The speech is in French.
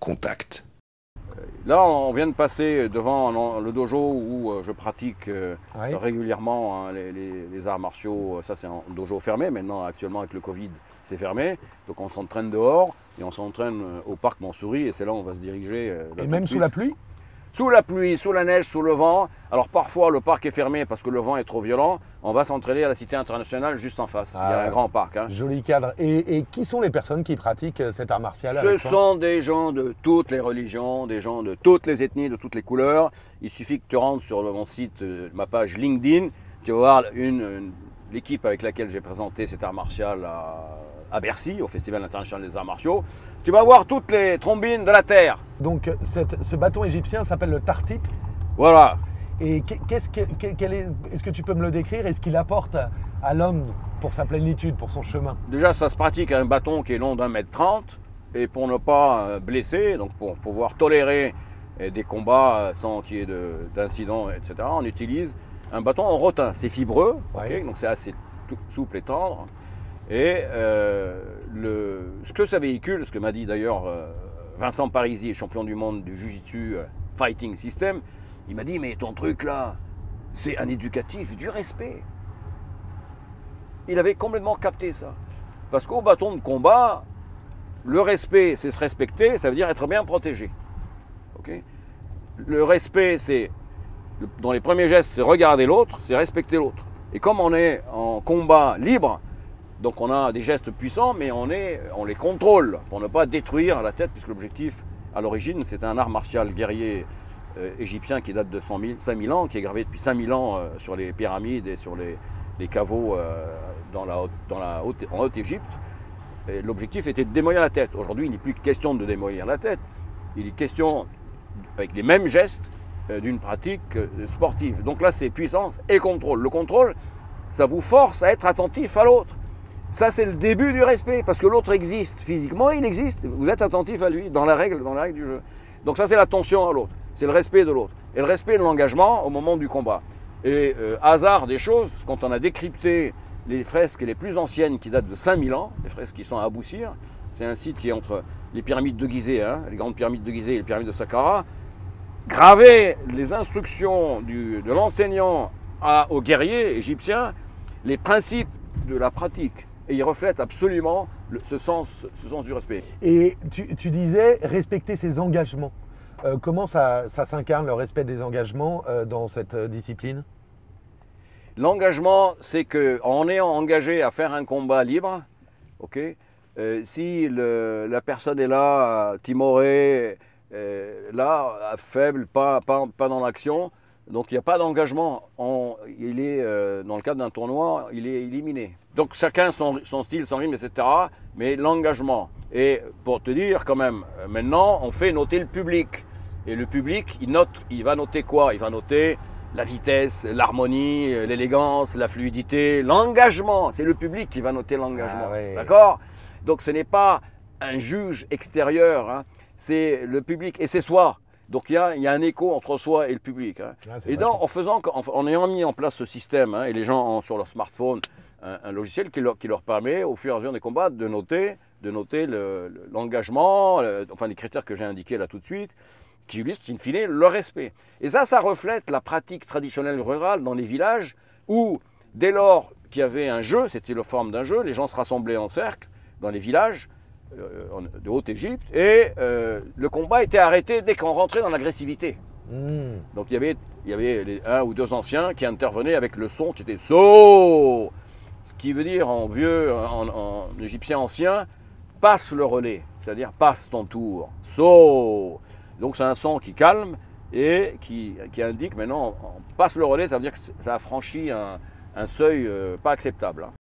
contact. Là, on vient de passer devant le dojo où je pratique Oui. régulièrement hein, les arts martiaux. Ça, c'est un dojo fermé. Maintenant, actuellement, avec le Covid, c'est fermé. Donc, on s'entraîne dehors et on s'entraîne au parc Montsouris. Et c'est là où on va se diriger. Et même sous la pluie? Sous la pluie, sous la neige, sous le vent. Alors, parfois, le parc est fermé parce que le vent est trop violent. On va s'entraîner à la Cité internationale juste en face. Il y a un grand parc. Hein. Joli cadre. Et qui sont les personnes qui pratiquent cet art martial? Ce sont des gens de toutes les religions, des gens de toutes les ethnies, de toutes les couleurs. Il suffit que tu rentres sur mon site, ma page LinkedIn, tu vas voir l'équipe avec laquelle j'ai présenté cet art martial à Bercy, au Festival international des arts martiaux. Tu vas voir toutes les trombines de la Terre. Donc ce bâton égyptien s'appelle le tartip. Voilà. Et est-ce que tu peux me le décrire? Est-ce qu'il apporte à l'homme pour sa plénitude, pour son chemin? Déjà, ça se pratique à un bâton qui est long d'1,30 m. Et pour ne pas blesser, donc pour pouvoir tolérer des combats sans qu'il y ait d'incidents, etc., on utilise un bâton en rotin. C'est fibreux, okay, donc c'est assez souple et tendre. Et ce que ça véhicule, ce que m'a dit d'ailleurs Vincent Parisi, champion du monde du Jiu-Jitsu Fighting System, il m'a dit, mais ton truc là, c'est un éducatif du respect. Il avait complètement capté ça. Parce qu'au bâton de combat, le respect, c'est se respecter, ça veut dire être bien protégé. Okay, le respect, c'est, dans les premiers gestes, c'est regarder l'autre, c'est respecter l'autre. Et comme on est en combat libre, donc on a des gestes puissants, mais on les contrôle pour ne pas détruire la tête, puisque l'objectif, à l'origine, c'est un art martial guerrier égyptien qui date de 5000 ans, qui est gravé depuis 5000 ans sur les pyramides et sur les caveaux en Haute-Égypte. L'objectif était de démolir la tête. Aujourd'hui, il n'est plus question de démolir la tête. Il est question, avec les mêmes gestes, d'une pratique sportive. Donc là, c'est puissance et contrôle. Le contrôle, ça vous force à être attentif à l'autre. Ça, c'est le début du respect, parce que l'autre existe physiquement, il existe. Vous êtes attentif à lui, dans la règle du jeu. Donc ça, c'est l'attention à l'autre. C'est le respect de l'autre. Et le respect de l'engagement au moment du combat. Et hasard des choses, quand on a décrypté les fresques les plus anciennes qui datent de 5000 ans, les fresques qui sont à Abou Sir, c'est un site qui est entre les pyramides de Gizeh, hein, les grandes pyramides de Gizeh et les pyramides de Saqqara, graver les instructions de l'enseignant aux guerriers égyptiens, les principes de la pratique. Et il reflète absolument ce sens du respect. Et tu disais respecter ses engagements. Comment ça s'incarne, le respect des engagements dans cette discipline? L'engagement, c'est qu'en étant engagé à faire un combat libre, okay, si la personne est là, timorée, là, faible, pas dans l'action, donc il n'y a pas d'engagement. Il est, dans le cadre d'un tournoi, il est éliminé. Donc chacun son style, son rythme, etc. Mais l'engagement. Et pour te dire quand même, maintenant, on fait noter le public. Et le public, il va noter quoi? Il va noter la vitesse, l'harmonie, l'élégance, la fluidité, l'engagement. C'est le public qui va noter l'engagement. Ah ouais. D'accord? Donc ce n'est pas un juge extérieur, hein. C'est le public et c'est soi. Donc il y a un écho entre soi et le public. Hein. Ah, et donc en ayant mis en place ce système, hein, et les gens ont sur leur smartphone un logiciel qui leur permet au fur et à mesure des combats de noter l'engagement, enfin les critères que j'ai indiqués là tout de suite, qui illustrent in fine le respect. Et ça reflète la pratique traditionnelle rurale dans les villages où dès lors qu'il y avait un jeu, c'était la forme d'un jeu, les gens se rassemblaient en cercle dans les villages de Haute-Égypte et le combat était arrêté dès qu'on rentrait dans l'agressivité. Donc il y avait un ou deux anciens qui intervenaient avec le son qui était so, ce qui veut dire en égyptien ancien, passe le relais, c'est-à-dire passe ton tour, so. Donc c'est un son qui calme et qui indique maintenant on passe le relais, ça veut dire que ça a franchi un seuil pas acceptable. Hein.